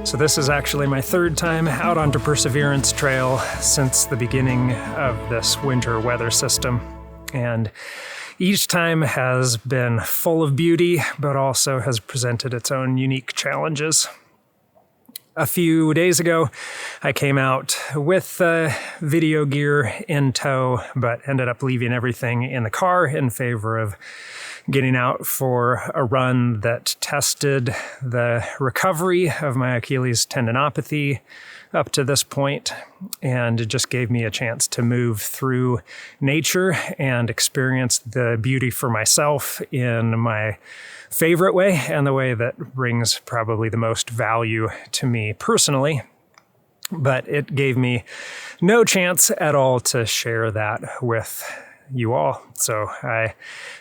So this is actually my third time out onto Perseverance Trail since the beginning of this winter weather system. And each time has been full of beauty, but also has presented its own unique challenges. A few days ago, I came out with video gear in tow, but ended up leaving everything in the car in favor of getting out for a run that tested the recovery of my Achilles tendinopathy up to this point, and it just gave me a chance to move through nature and experience the beauty for myself in my favorite way and the way that brings probably the most value to me personally. But it gave me no chance at all to share that with you all. So I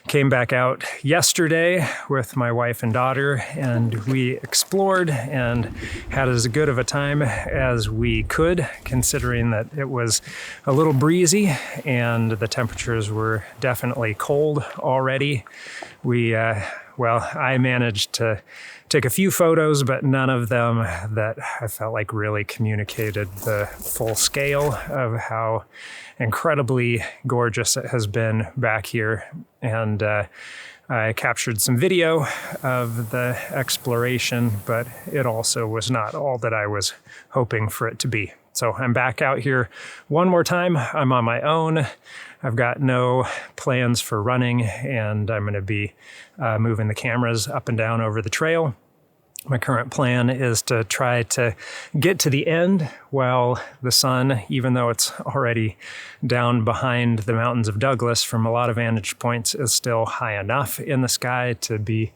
came back out yesterday with my wife and daughter, and we explored and had as good of a time as we could, considering that it was a little breezy and the temperatures were definitely cold already. I managed to take a few photos, but none of them that I felt like really communicated the full scale of how incredibly gorgeous it has been back here. And I captured some video of the exploration, but it also was not all that I was hoping for it to be. So I'm back out here one more time. I'm on my own. I've got no plans for running, and I'm going to be moving the cameras up and down over the trail. My current plan is to try to get to the end while the sun, even though it's already down behind the mountains of Douglas from a lot of vantage points, is still high enough in the sky to be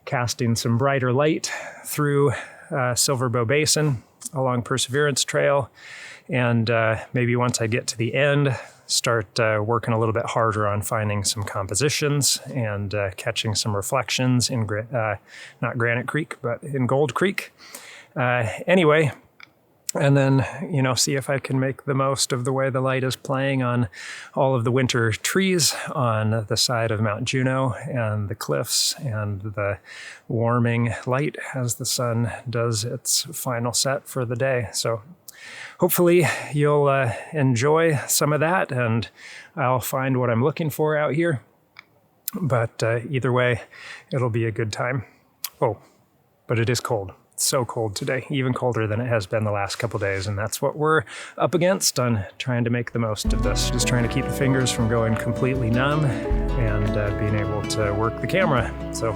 casting some brighter light through Silver Bow Basin along Perseverance Trail. And maybe once I get to the end, start working a little bit harder on finding some compositions and catching some reflections in, not Granite Creek, but in Gold Creek. Anyway, and then, see if I can make the most of the way the light is playing on all of the winter trees on the side of Mount Juneau and the cliffs and the warming light as the sun does its final set for the day. So hopefully you'll enjoy some of that, and I'll find what I'm looking for out here. But either way, it'll be a good time. Oh, but it is cold. It's so cold today, even colder than it has been the last couple days, and that's what we're up against on trying to make the most of this. Just trying to keep the fingers from going completely numb and being able to work the camera. So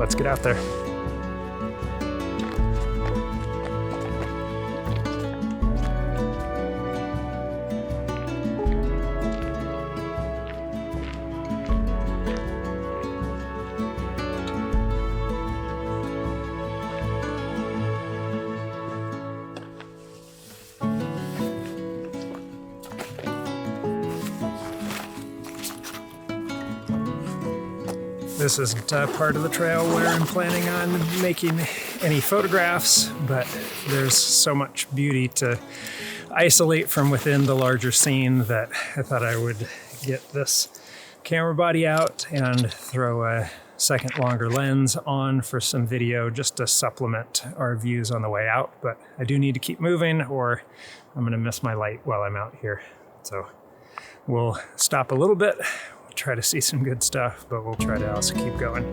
let's get out there. This isn't part of the trail where I'm planning on making any photographs, but there's so much beauty to isolate from within the larger scene that I thought I would get this camera body out and throw a second longer lens on for some video just to supplement our views on the way out. But I do need to keep moving or I'm going to miss my light while I'm out here. So we'll stop a little bit, try to see some good stuff, but we'll try to also keep going.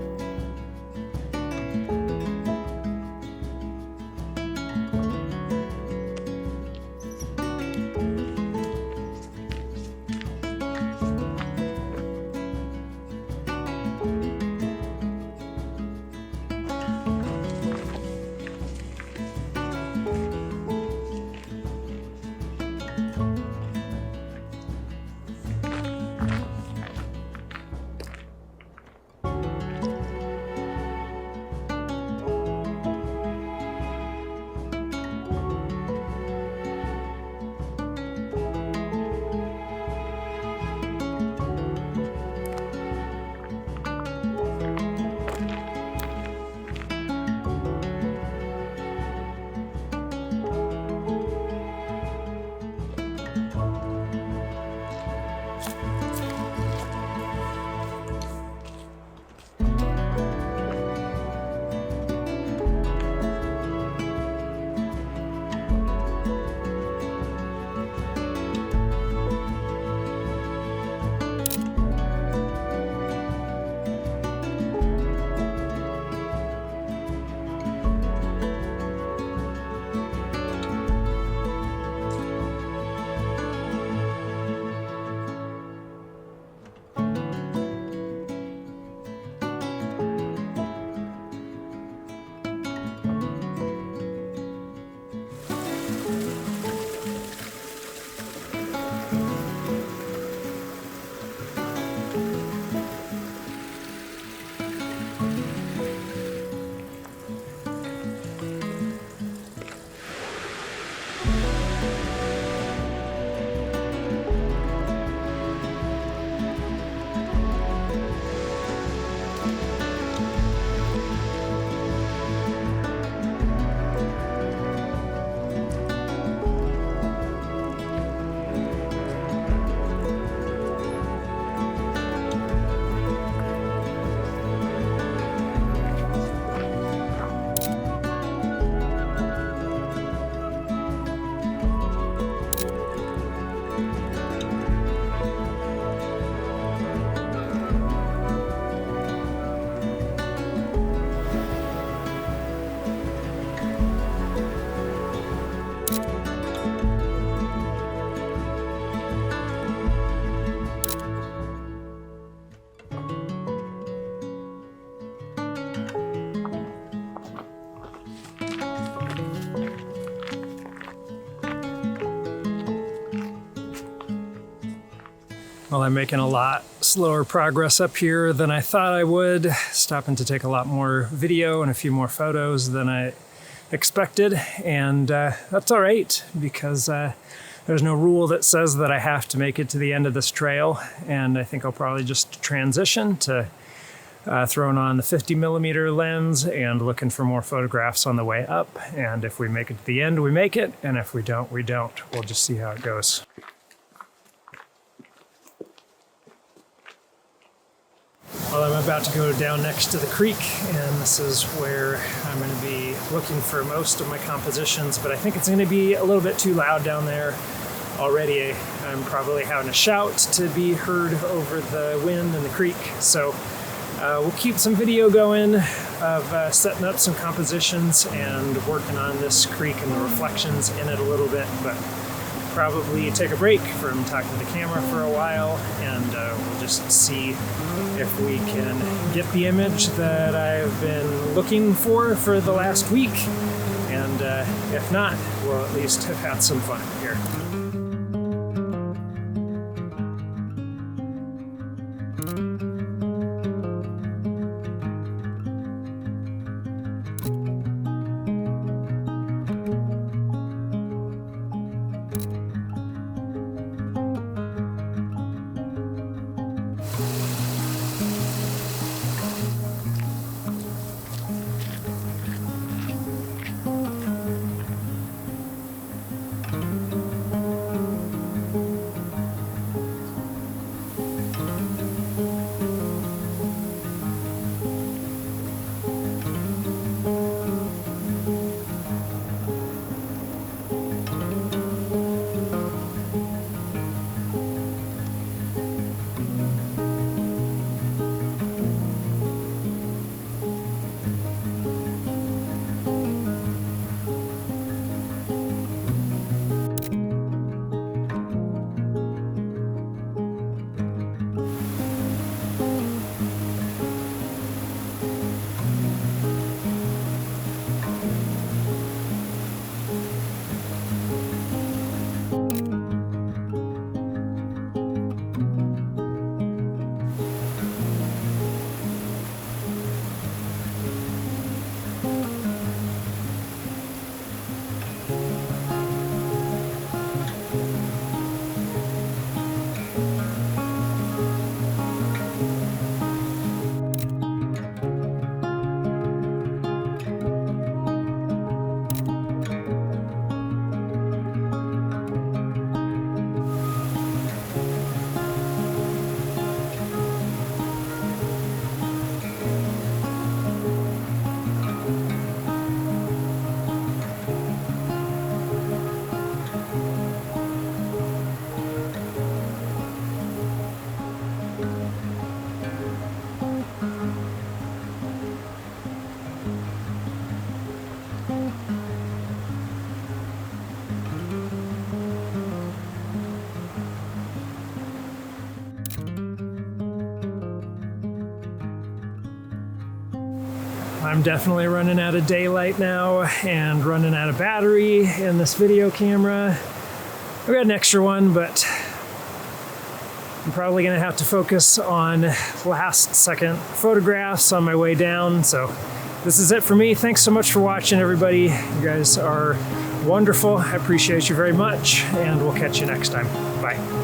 Well, I'm making a lot slower progress up here than I thought I would, stopping to take a lot more video and a few more photos than I expected, and that's all right, because there's no rule that says that I have to make it to the end of this trail, and I think I'll probably just transition to throwing on the 50mm lens and looking for more photographs on the way up, and if we make it to the end, we make it, and if we don't, we don't. We'll just see how it goes. Well, I'm about to go down next to the creek, and this is where I'm going to be looking for most of my compositions, but I think it's going to be a little bit too loud down there already. I'm probably having a shout to be heard over the wind and the creek, so we'll keep some video going of setting up some compositions and working on this creek and the reflections in it a little bit, but probably take a break from talking to the camera for a while, and we'll just see if we can get the image that I've been looking for the last week, and if not, we'll at least have had some fun here. I'm definitely running out of daylight now and running out of battery in this video camera. I've got an extra one, but I'm probably gonna have to focus on last second photographs on my way down. So this is it for me. Thanks so much for watching, everybody. You guys are wonderful. I appreciate you very much, and we'll catch you next time. Bye.